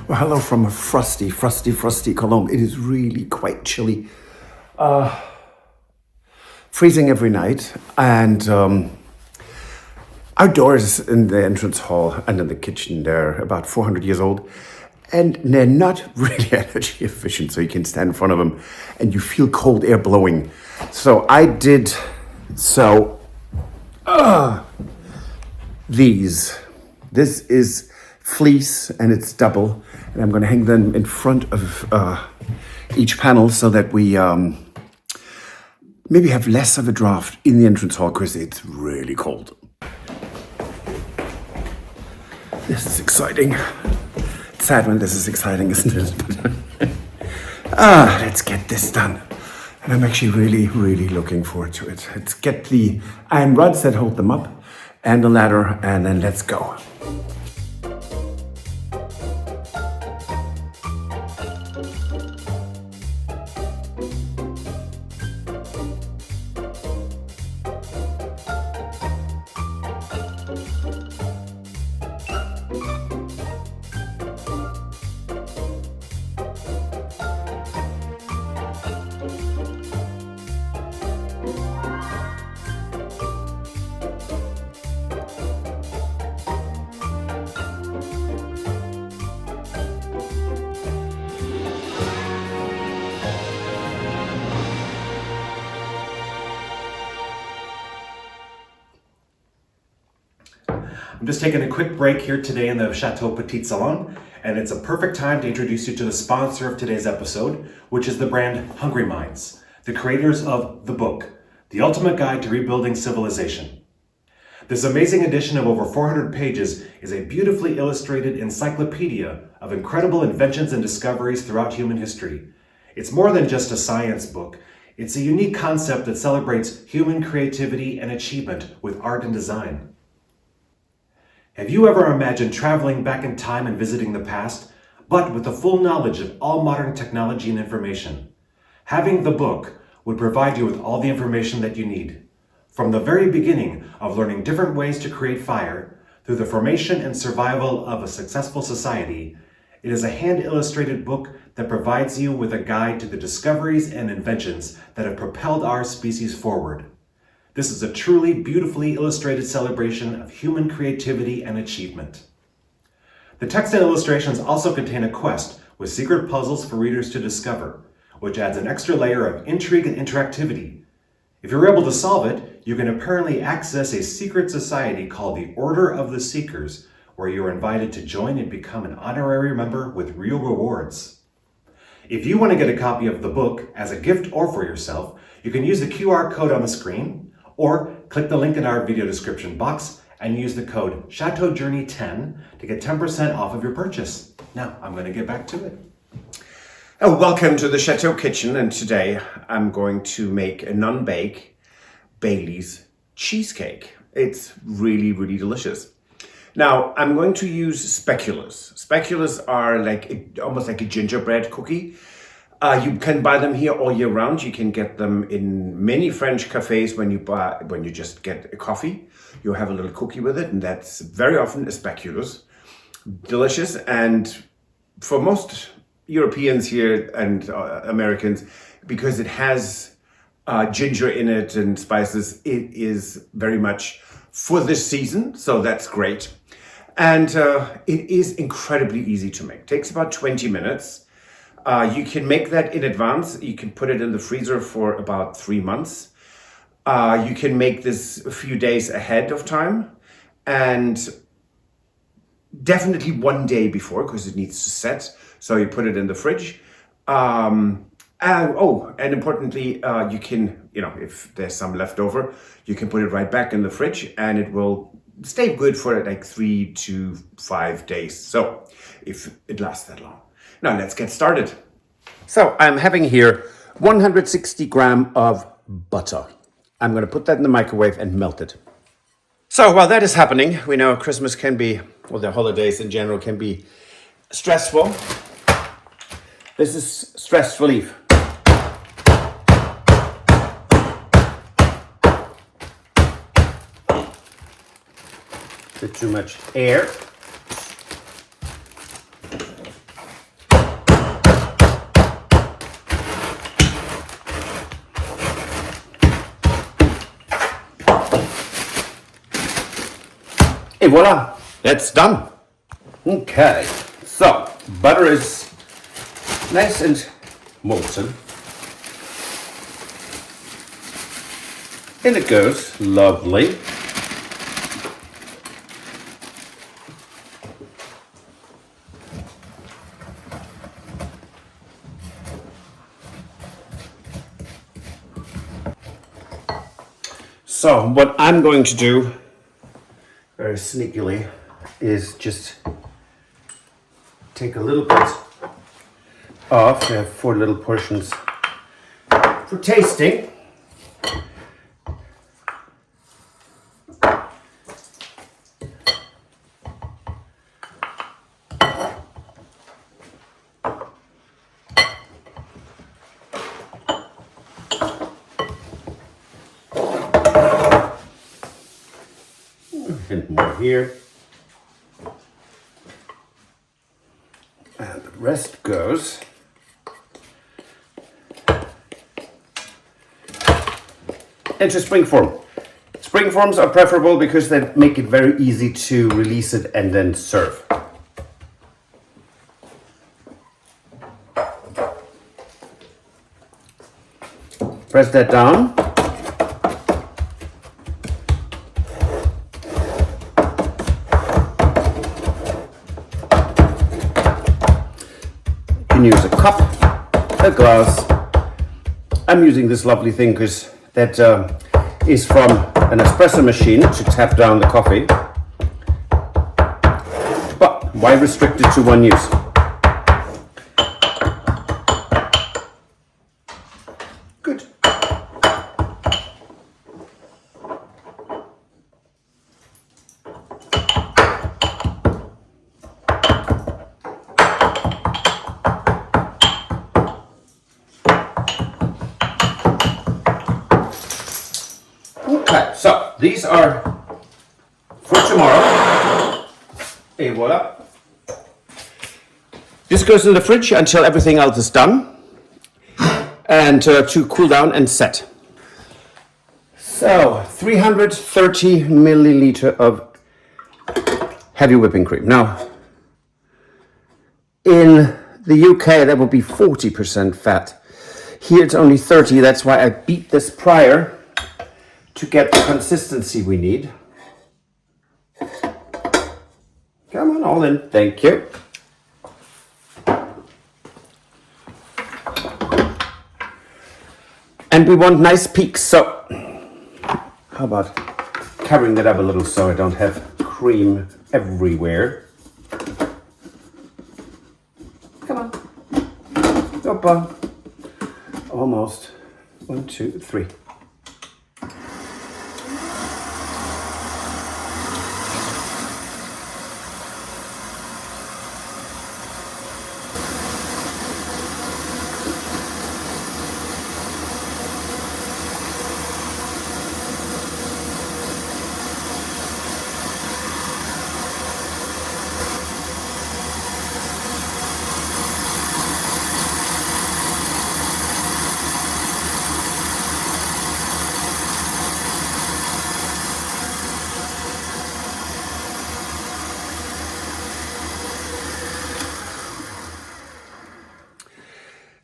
Well, hello from a frosty Cologne. It is really quite chilly. Freezing every night. And outdoors in the entrance hall and in the kitchen, they're about 400 years old. And they're not really energy efficient, so you can stand in front of them and you feel cold air blowing. So I did these. This is fleece and it's double, and I'm going to hang them in front of each panel so that we maybe have less of a draft in the entrance hall because it's really cold. This is exciting. It's sad when this is exciting, isn't it? Let's get this done. And I'm actually really looking forward to it. Let's get the iron rods that hold them up and the ladder, and then let's go. I'm just taking a quick break here today in the Chateau Petit Salon, and it's a perfect time to introduce you to the sponsor of today's episode, which is the brand Hungry Minds, the creators of the book, The Ultimate Guide to Rebuilding Civilization. This amazing edition of over 400 pages is a beautifully illustrated encyclopedia of incredible inventions and discoveries throughout human history. It's more than just a science book. It's a unique concept that celebrates human creativity and achievement with art and design. Have you ever imagined traveling back in time and visiting the past, but with the full knowledge of all modern technology and information? Having the book would provide you with all the information that you need. From the very beginning of learning different ways to create fire, through the formation and survival of a successful society, it is a hand-illustrated book that provides you with a guide to the discoveries and inventions that have propelled our species forward. This is a truly beautifully illustrated celebration of human creativity and achievement. The text and illustrations also contain a quest with secret puzzles for readers to discover, which adds an extra layer of intrigue and interactivity. If you're able to solve it, you can apparently access a secret society called the Order of the Seekers, where you're invited to join and become an honorary member with real rewards. If you want to get a copy of the book as a gift or for yourself, you can use the QR code on the screen, or click the link in our video description box and use the code CHATEAUJourney10 to get 10% off of your purchase. Now, I'm going to get back to it. Oh, welcome to the Chateau kitchen, and today I'm going to make a non-bake Bailey's cheesecake. It's really delicious. Now, I'm going to use speculoos. Speculoos are almost like a gingerbread cookie. You can buy them here all year round. You can get them in many French cafes when you just get a coffee. You have a little cookie with it, and that's very often a speculoos. Delicious, and for most Europeans here and Americans, because it has ginger in it and spices, it is very much for this season, so that's great. And it is incredibly easy to make. It takes about 20 minutes. You can make that in advance. You can put it in the freezer for about 3 months. You can make this a few days ahead of time, and definitely one day before, because it needs to set. So you put it in the fridge. And importantly, you can, if there's some left over, you can put it right back in the fridge, and it will stay good for like 3 to 5 days. So if it lasts that long. Now let's get started. So I'm having here 160 grams of butter. I'm going to put that in the microwave and melt it. So while that is happening, we know Christmas can be, or the holidays in general can be stressful. This is stress relief. Bit too much air. Et voila, that's done. Okay, so butter is nice and molten. And it goes lovely. So what I'm going to do very sneakily is just take a little bit off. I have 4 little portions for tasting. And more here. And the rest goes into spring form. Spring forms are preferable because they make it very easy to release it and then serve. Press that down. You can use a cup, a glass. I'm using this lovely thing because that is from an espresso machine to tap down the coffee. But why restrict it to one use? Good. Okay, so these are for tomorrow. Et voila. This goes in the fridge until everything else is done and to cool down and set. So 330 milliliter of heavy whipping cream. Now, in the UK, that would be 40% fat. Here it's only 30. That's why I beat this prior to get the consistency we need. Come on, all in. Thank you. And we want nice peaks, so how about covering that up a little so I don't have cream everywhere. Come on. Hoppa. Almost. 1, 2, 3.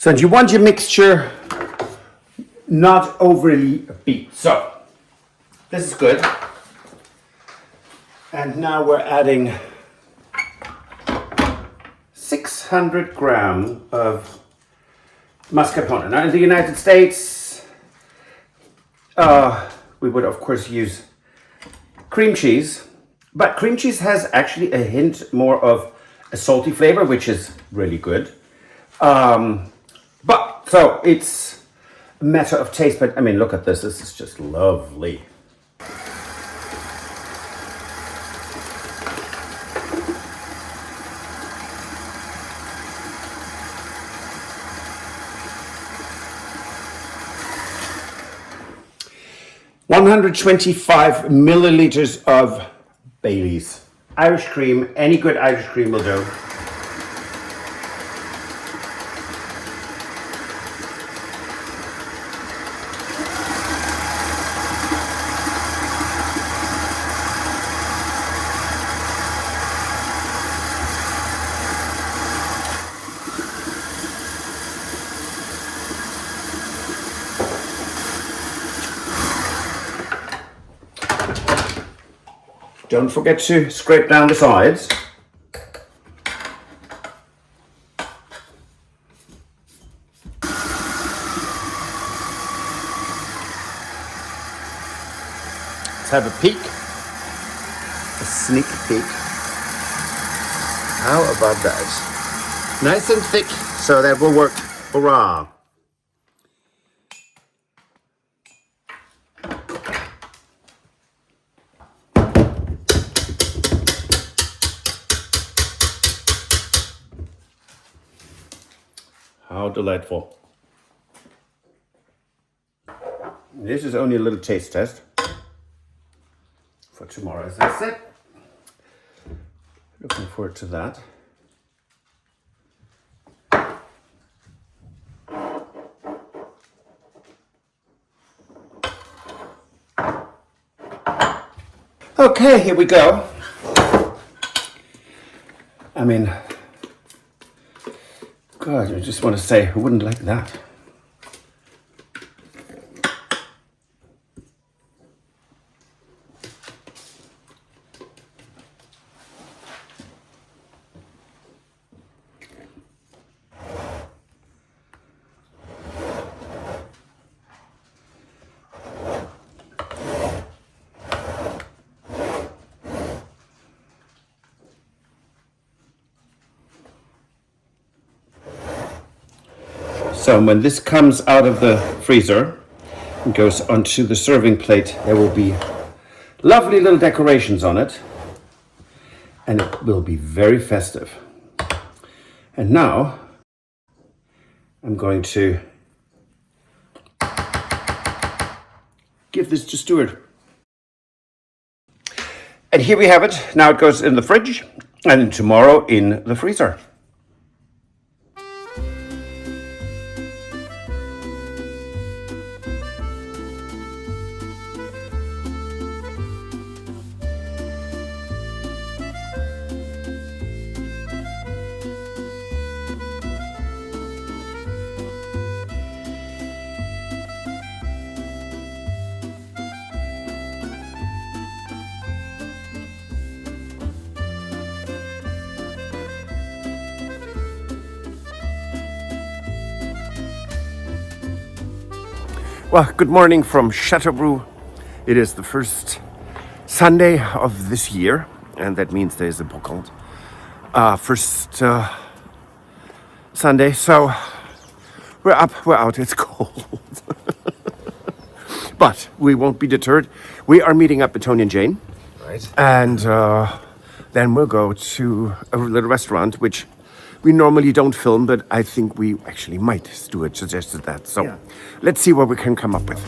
So you want your mixture not overly beat. So this is good. And now we're adding 600 grams of mascarpone. Now in the United States, we would of course use cream cheese, but cream cheese has actually a hint more of a salty flavor, which is really good. But so it's a matter of taste, but I mean, look at this. This is just lovely. $125 milliliters of Baileys. Irish cream, any good Irish cream will do. Don't forget to scrape down the sides. Let's have a peek. A sneak peek. How about that? Nice and thick, so that will work. Hurrah! How delightful. This is only a little taste test for tomorrow, as I said. Looking forward to that. Okay, here we go. I mean, God, I just want to say, who wouldn't like that? So when this comes out of the freezer and goes onto the serving plate, there will be lovely little decorations on it, and it will be very festive. And now I'm going to give this to Stuart. And here we have it. Now it goes in the fridge, and then tomorrow in the freezer. Well, good morning from Châteauroux. It is the first Sunday of this year, and that means there's a brocante. First Sunday, so we're up, we're out, it's cold. But we won't be deterred. We are meeting up with Tony and Jane. Right. And then we'll go to a little restaurant, which we normally don't film, but I think we actually might. Stuart suggested that. So Let's see what we can come up with.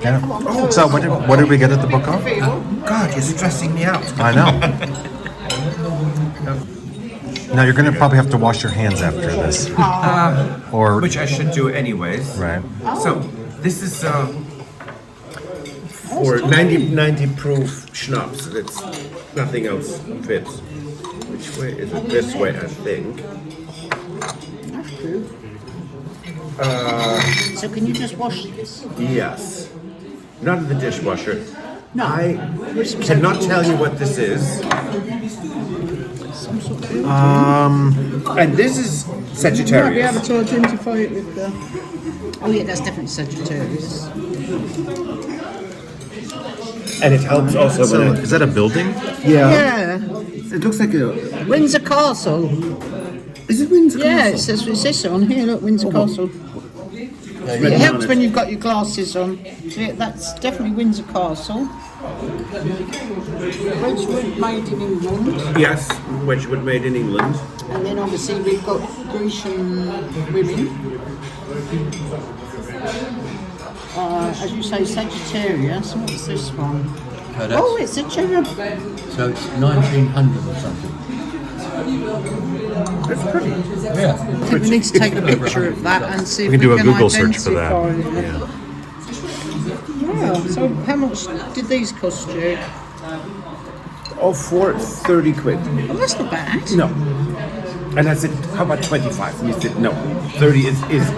Yeah. Come on, So what did we get at the book off? God, you're stressing me out. I know. Now you're going to probably have to wash your hands after this. Or Which I should do anyways. right. So this is for 90 proof schnapps. That's nothing else fits. Which way is it? This way, I think. That's true. So can you just wash this? Yes. Not in the dishwasher. No. I cannot tell you what this is. Some sort of And this is You might be Sagittarius. able to identify it with the... Oh yeah, that's definitely Sagittarius. And it helps also So when is that a building? Yeah. it looks like a... Windsor Castle. Is it Windsor Yeah, it Castle? says it's this on here, look, Windsor Castle. It helps when you've got your glasses on. Yeah, that's definitely Windsor Castle. Wedgwood made in England. Yes, Wedgwood made in England. And then obviously we've got Grecian women. As you say, Sagittarius. What's this one? Oh, it's a cherub. So it's 1900 or something. That's pretty. Yeah. I think we need to take a picture of that and see if We we can do a can Google search for that. identify it. Yeah. Wow, so how much did these cost you? Oh, for 30 quid. Oh, that's not bad. No. And I said, how about 25? And he said, no, 30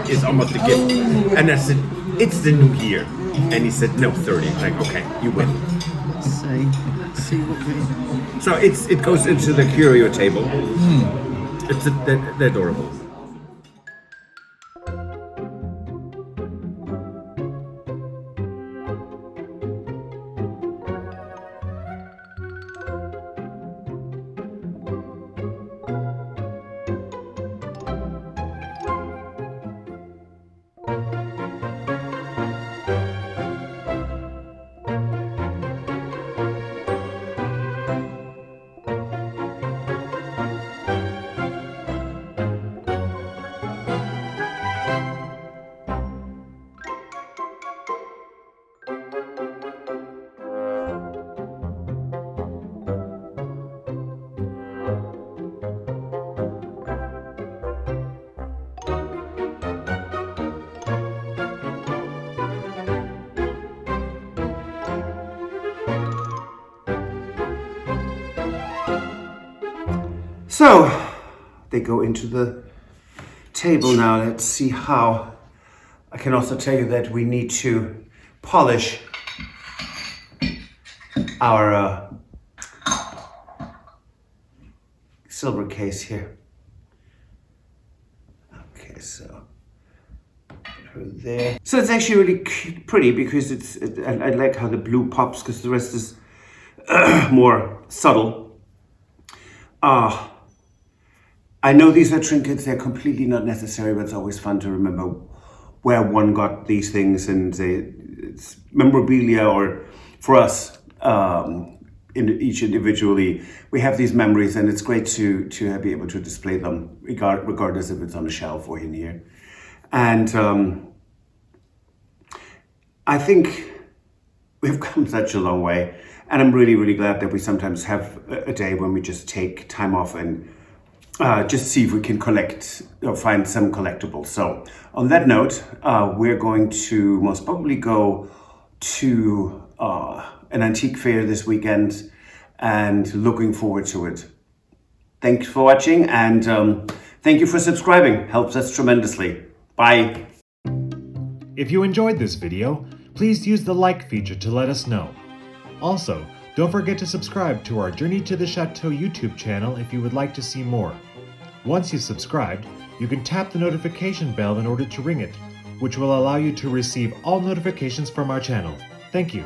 is almost a gift. And I said, it's the new year. And he said, no, 30. I'm like, okay, you win. Let's see what we... So it goes into the curio table. They're adorable. So they go into the table now. Let's see how. I can also tell you that we need to polish our silver case here. Okay, so put her there. So it's actually really pretty because I like how the blue pops because the rest is more subtle. I know these are trinkets, they're completely not necessary, but it's always fun to remember where one got these things, and it's memorabilia, or for us, each individually, we have these memories, and it's great to be able to display them, regardless if it's on a shelf or in here. And I think we've come such a long way, and I'm really, really glad that we sometimes have a day when we just take time off and just see if we can collect or find some collectibles. So on that note, we're going to most probably go to an antique fair this weekend and looking forward to it. Thanks for watching, and thank you for subscribing. Helps us tremendously. Bye. If you enjoyed this video, please use the like feature to let us know. Also, don't forget to subscribe to our Journey to the Chateau YouTube channel if you would like to see more. Once you've subscribed, you can tap the notification bell in order to ring it, which will allow you to receive all notifications from our channel. Thank you.